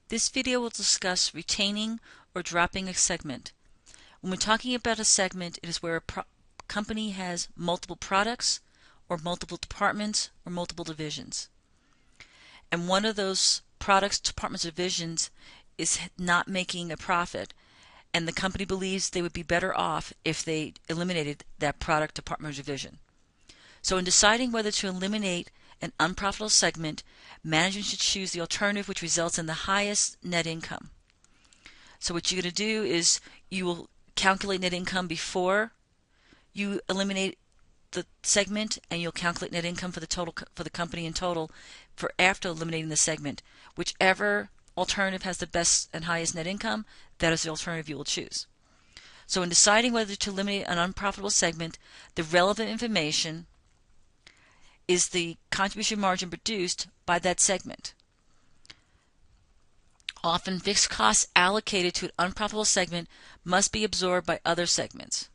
This video will discuss retaining or dropping a segment. When we're talking about a segment, it is where a company has multiple products or multiple departments or multiple divisions. And one of those products, departments, or divisions is not making a profit, and the company believes they would be better off if they eliminated that product, department, or division. So in deciding whether to eliminate an unprofitable segment, management should choose the alternative which results in the highest net income. So what you're going to do is you will calculate net income before you eliminate the segment, and you'll calculate net income for the company in total for after eliminating the segment. Whichever alternative has the best and highest net income, that is the alternative you will choose. So in deciding whether to eliminate an unprofitable segment, the relevant information is the contribution margin produced by that segment. Often fixed costs allocated to an unprofitable segment must be absorbed by other segments.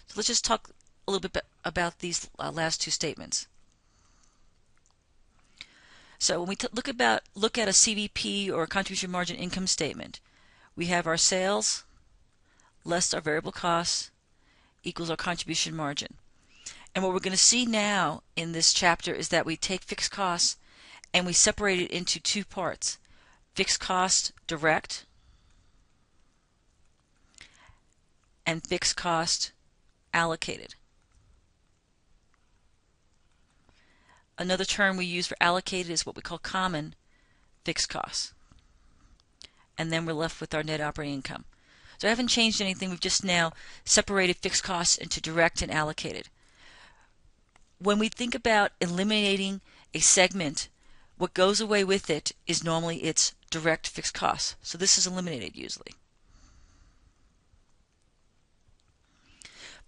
So let's just talk a little bit about these last two statements. So when we look at a CVP or a contribution margin income statement, we have our sales less our variable costs equals our contribution margin. And what we're going to see now in this chapter is that we take fixed costs and we separate it into two parts: fixed cost direct and fixed cost allocated. Another term we use for allocated is what we call common fixed costs. And then we're left with our net operating income. So I haven't changed anything. We've just now separated fixed costs into direct and allocated. When we think about eliminating a segment, what goes away with it is normally its direct fixed costs. So this is eliminated usually.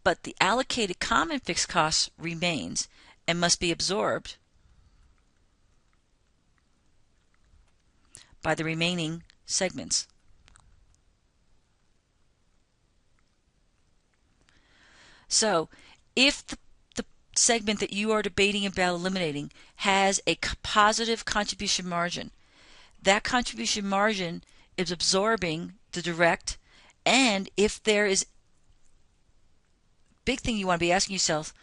But the allocated common fixed cost remains and must be absorbed by the remaining segments. So if the segment that you are debating about eliminating has a positive contribution margin, that contribution margin is absorbing the direct, and if there is big thing you want to be asking yourself,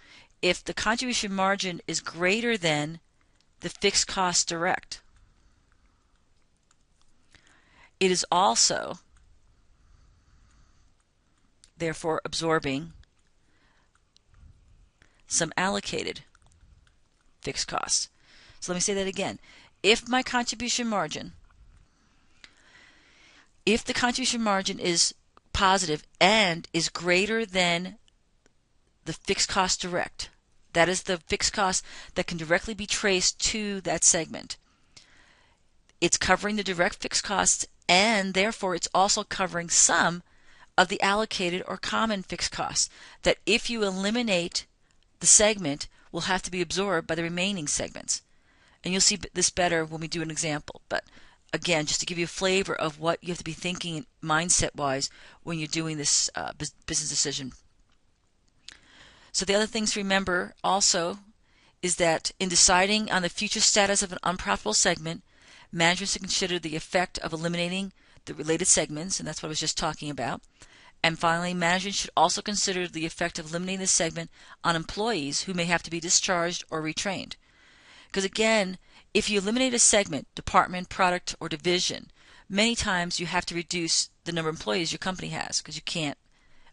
if the contribution margin is greater than the fixed cost direct, it is also therefore absorbing some allocated fixed costs. So let me say that again. If the contribution margin is positive and is greater than the fixed cost direct, that is the fixed cost that can directly be traced to that segment, it's covering the direct fixed costs, and therefore it's also covering some of the allocated or common fixed costs that, if you eliminate the segment, will have to be absorbed by the remaining segments. And you'll see this better when we do an example. But again, just to give you a flavor of what you have to be thinking mindset-wise when you're doing this business decision. So the other things to remember also is that in deciding on the future status of an unprofitable segment, management should consider the effect of eliminating the related segments, and that's what I was just talking about. And finally, management should also consider the effect of eliminating the segment on employees who may have to be discharged or retrained. Because again, if you eliminate a segment, department, product, or division, many times you have to reduce the number of employees your company has because you can't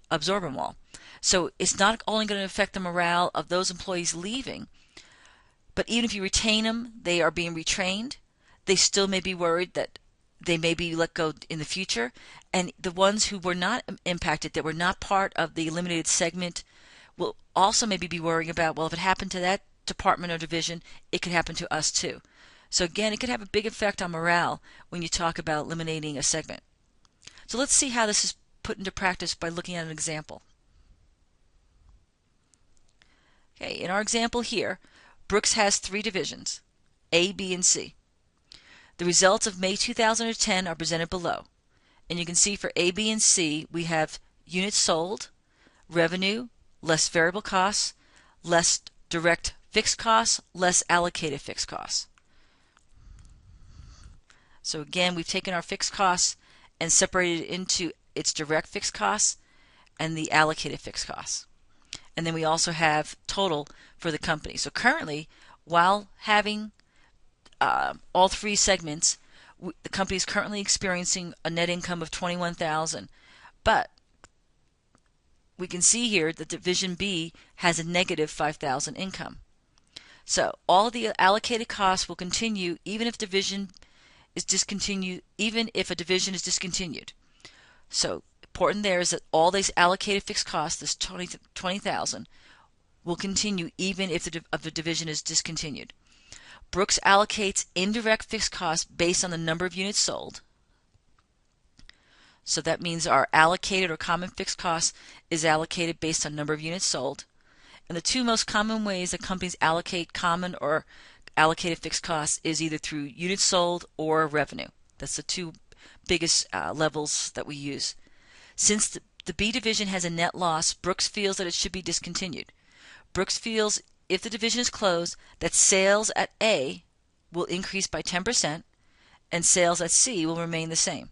absorb them all. So it's not only going to affect the morale of those employees leaving, but even if you retain them, they are being retrained. They still may be worried that they may be let go in the future, and the ones who were not impacted, that were not part of the eliminated segment, will also maybe be worrying about, well, if it happened to that department or division, it could happen to us too. So again, it could have a big effect on morale when you talk about eliminating a segment. So let's see how this is put into practice by looking at an example. Okay, in our example here, Brooks has 3 divisions, A, B, and C. The results of May 2010 are presented below. And you can see for A, B, and C, we have units sold, revenue, less variable costs, less direct fixed costs, less allocated fixed costs. So again, we've taken our fixed costs and separated it into its direct fixed costs and the allocated fixed costs. And then we also have total for the company. So currently, while having all three segments, the company is currently experiencing a net income of $21,000. But we can see here that Division B has a negative $5,000 income. So all of the allocated costs will continue even if division is discontinued, even if a division is discontinued. So important there is that all these allocated fixed costs, this 20,000, will continue even if the division is discontinued. Brooks allocates indirect fixed costs based on the number of units sold. So that means our allocated or common fixed cost is allocated based on number of units sold. And the two most common ways that companies allocate common or allocated fixed costs is either through units sold or revenue. That's the two biggest levels that we use. Since the B division has a net loss, Brooks feels that it should be discontinued. Brooks feels if the division is closed, that sales at A will increase by 10% and sales at C will remain the same.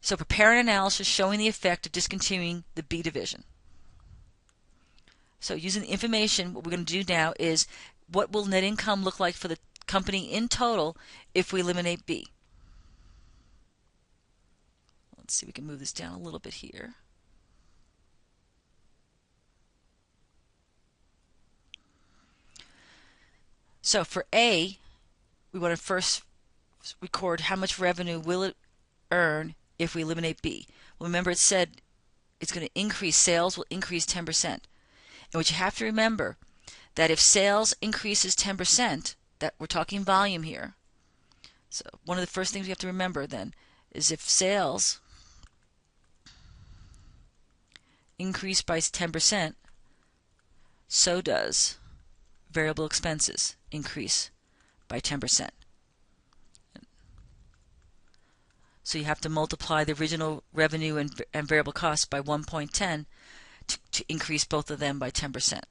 So prepare an analysis showing the effect of discontinuing the B division. So using the information, what we're going to do now is what will net income look like for the company in total if we eliminate B. Let's see, we can move this down a little bit here. So for A, we want to first record how much revenue will it earn if we eliminate B. Well, remember it said it's going to increase, sales will increase 10%. And what you have to remember, that if sales increases 10%, that we're talking volume here. So one of the first things we have to remember then is if sales increase by 10%, so does variable expenses increase by 10%. So you have to multiply the original revenue and variable costs by 1.10 to increase both of them by 10%.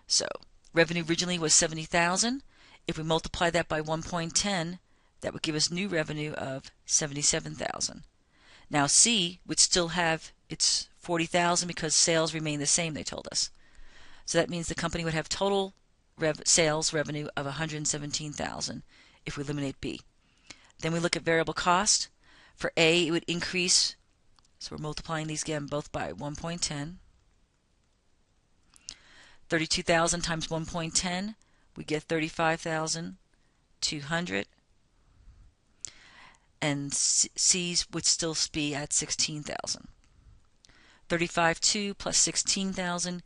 So revenue originally was $70,000. If we multiply that by 1.10, that would give us new revenue of $77,000. Now C would still have its $40,000 because sales remain the same, they told us. So that means the company would have total sales revenue of $117,000 if we eliminate B. Then we look at variable cost. For A, it would increase, so we're multiplying these again both by 1.10. 32,000 times 1.10, we get 35,200. And C's would still be at 16,000. 35,200 plus 16,000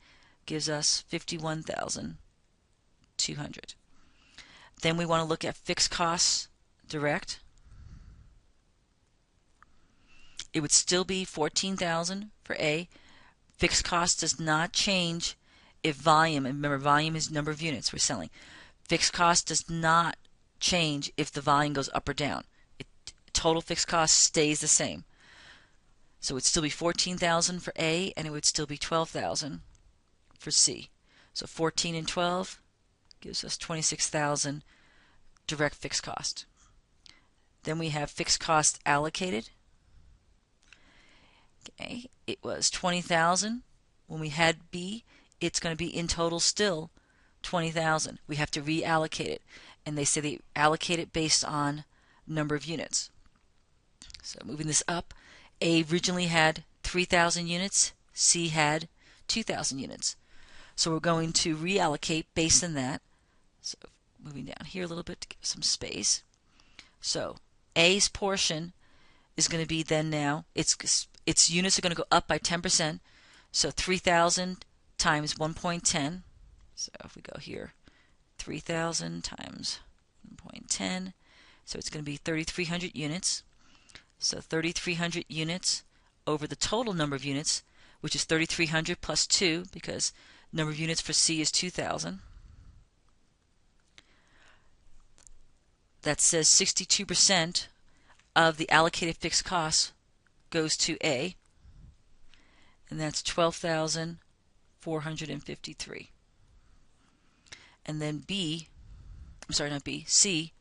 gives us 51,200. Then we want to look at fixed costs direct. It would still be 14,000 for A. Fixed cost does not change if volume, and remember volume is number of units we're selling. Fixed cost does not change if the volume goes up or down. Total fixed cost stays the same. So it would still be 14,000 for A, and it would still be 12,000 for C. So 14 and 12 gives us 26,000 direct fixed cost. Then we have fixed cost allocated. Okay, it was 20,000 when we had B. It's going to be in total still 20,000. We have to reallocate it, and they say they allocate it based on number of units. So moving this up, A originally had 3,000 units, C had 2,000 units. So we're going to reallocate based on that. So moving down here a little bit to give some space. So A's portion is going to be then now, its units are going to go up by 10%. So 3,000 times 1.10. So if we go here, 3,000 times 1.10. So it's going to be 3,300 units. So 3,300 units over the total number of units, which is 3,300 plus 2, because number of units for C is 2,000. That says 62% of the allocated fixed costs goes to A, and that's $12,400. $453. And then B, I'm sorry, not B, C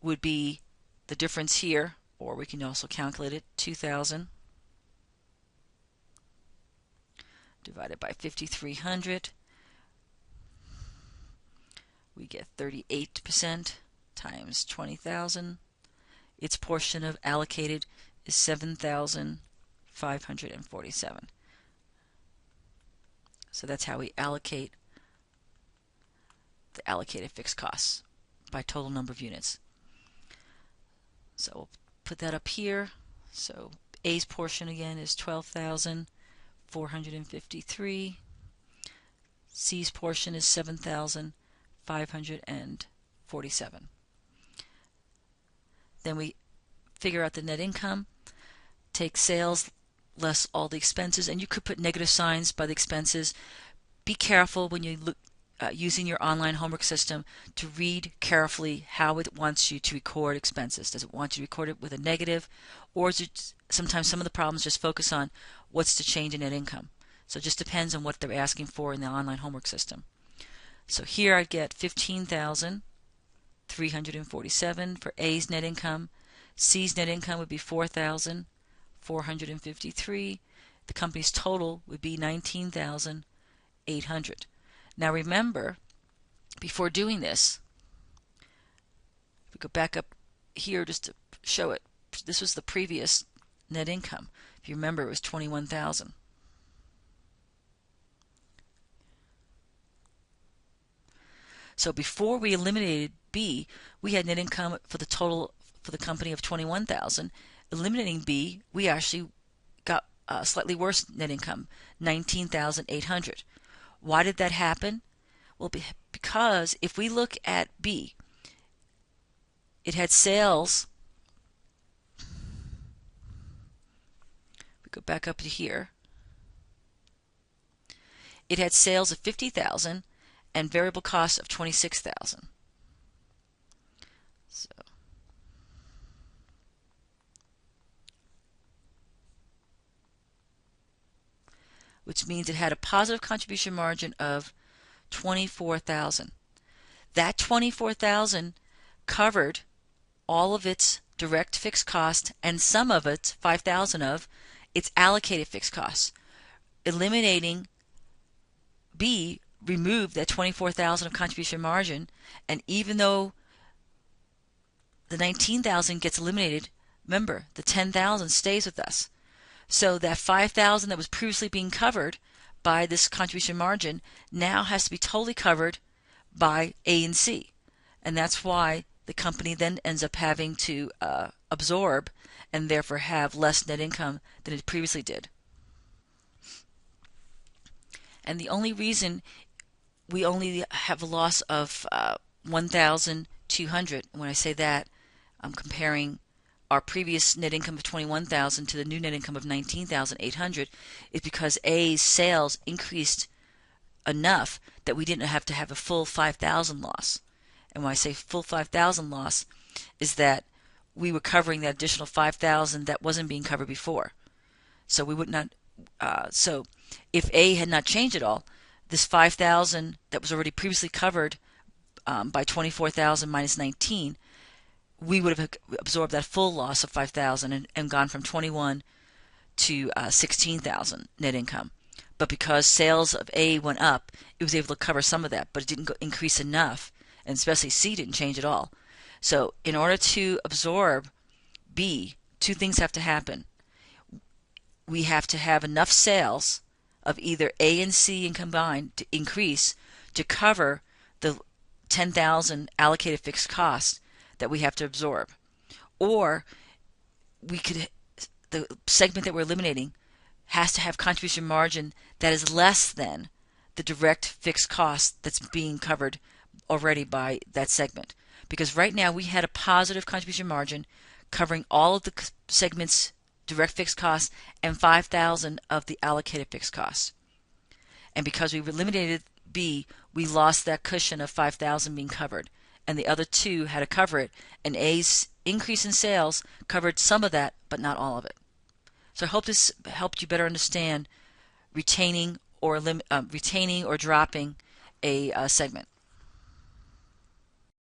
would be the difference here, or we can also calculate it, 2,000 divided by 5,300. We get 38% times 20,000. Its portion of allocated is 7,547. So that's how we allocate the allocated fixed costs by total number of units. So we'll put that up here. So A's portion again is 12,453. C's portion is 7,547. Then we figure out the net income, take sales less all the expenses, and you could put negative signs by the expenses. Be careful when you look using your online homework system to read carefully how it wants you to record expenses. Does it want you to record it with a negative, or is it sometimes some of the problems just focus on what's the change in net income? So it just depends on what they're asking for in the online homework system. So here I get 15,347 for A's net income. C's net income would be 4,453. The company's total would be 19,800. Now remember, before doing this, we go back up here just to show it. This was the previous net income. If you remember, it was 21,000. So before we eliminated B, we had net income for the total for the company of 21,000. Eliminating B, we actually got slightly worse net income, 19,800. Why did that happen? Well, because if we look at B, it had sales. We go back up to here. It had sales of 50,000 and variable costs of 26,000. So which means it had a positive contribution margin of 24,000. That 24,000 covered all of its direct fixed cost and some of its 5,000 of its allocated fixed costs. Eliminating B removed that 24,000 of contribution margin, and even though the 19,000 gets eliminated, remember the 10,000 stays with us. So that 5,000 that was previously being covered by this contribution margin now has to be totally covered by A and C. And that's why the company then ends up having to absorb and therefore have less net income than it previously did. And the only reason we only have a loss of 1,200, when I say that, I'm comparing our previous net income of 21,000 to the new net income of 19,800, is because A's sales increased enough that we didn't have to have a full 5,000 loss. And when I say full 5,000 loss, is that we were covering that additional 5,000 that wasn't being covered before. So we would not. So if A had not changed at all, this 5,000 that was already previously covered by 24,000 minus 19, we would have absorbed that full loss of 5,000 and gone from 21 to 16,000 net income. But because sales of A went up, it was able to cover some of that, but it didn't increase enough, and especially C didn't change at all. So in order to absorb B, two things have to happen. We have to have enough sales of either A and C and combined to increase to cover the 10,000 allocated fixed costs that we have to absorb. Or we could, the segment that we're eliminating has to have contribution margin that is less than the direct fixed cost that's being covered already by that segment. Because right now we had a positive contribution margin covering all of the segment's direct fixed costs and 5,000 of the allocated fixed costs. And because we eliminated B, we lost that cushion of 5,000 being covered. And the other two had to cover it, and A's increase in sales covered some of that, but not all of it. So I hope this helped you better understand retaining or retaining or dropping a segment.